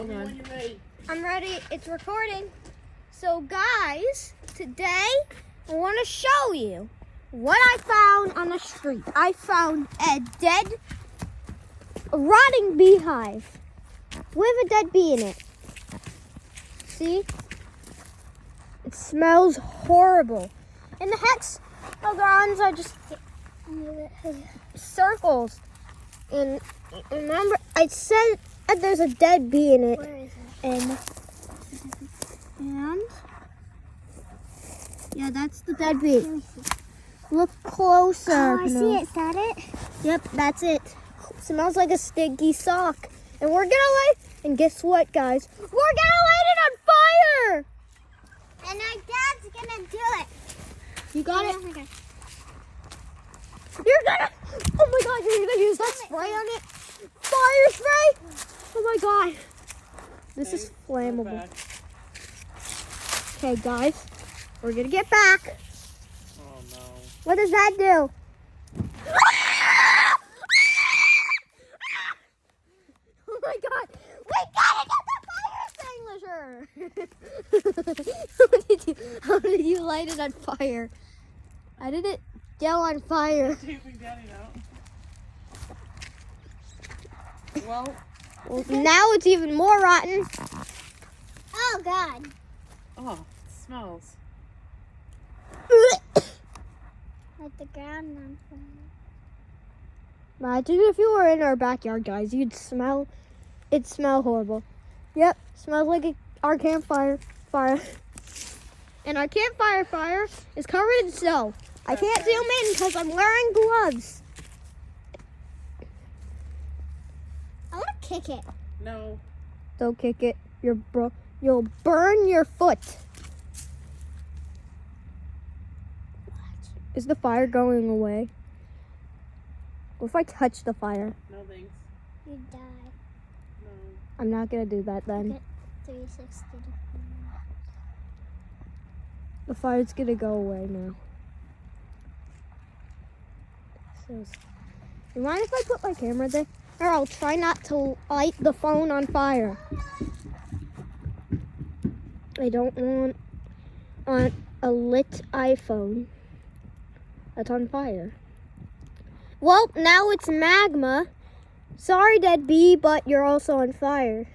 I'm ready. It's recording. So guys, today I want to show you what I found on the street. I found a dead, rotting beehive with a dead bee in it. See? It smells horrible. And the hexagons are just circles. And remember, I said there's a dead bee in it. Where is it? And yeah, that's the dead bee. Look closer. Oh, I see it. Is that it? Yep, that's it. Smells like a stinky sock. And we're gonna light. And guess what, guys? We're gonna light it on fire. And our dad's gonna do it. You got it. Okay. You're gonna. Oh my God! You're gonna use that spray on it. Fire spray. Oh my God. This is flammable. Okay, guys, we're gonna get back. Oh no. What does that do? Oh my God, we gotta get the fire extinguisher. How did you light it on fire? How did it get on fire? Taping Daddy out. Well, now it's even more rotten. Oh God. oh, it smells. Like the ground on fire. Imagine if you were in our backyard, guys. It'd smell horrible. Yep, smells like our campfire fire. And our campfire fire is covered in snow. I can't zoom in because I'm wearing gloves. I want to kick it. No. Don't kick it. You'll burn your foot. Is the fire going away? What if I touch the fire? No thanks. You die. No. I'm not gonna do that then. Get 360 to The fire's gonna go away now. So, you mind if I put my camera there? Or I'll try not to light the phone on fire. I don't want on a lit iPhone that's on fire. Well, now it's magma. Sorry, dead bee, but you're also on fire.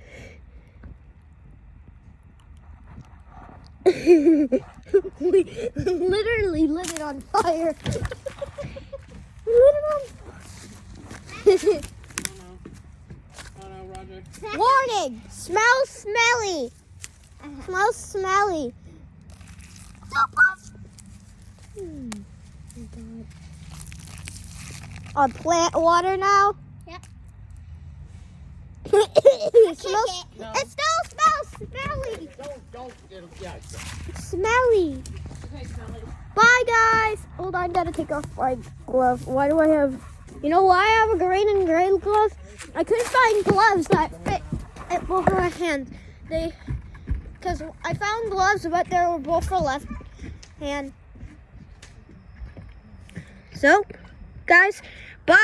We literally lit it on fire. We lit it on fire. Oh no, Roger. Warning! Smells smelly. Smells smelly. On plant water now? Yep. It smells. No. It still smells smelly. Don't get him. Yeah. Smelly. Okay, Smelly. Bye, guys. Hold on, gotta take off my glove. Why do I have? You know why I have a green and gray glove? I couldn't find gloves that fit at both of my hands. Because I found gloves, but they were both for left hand. So, guys, bye.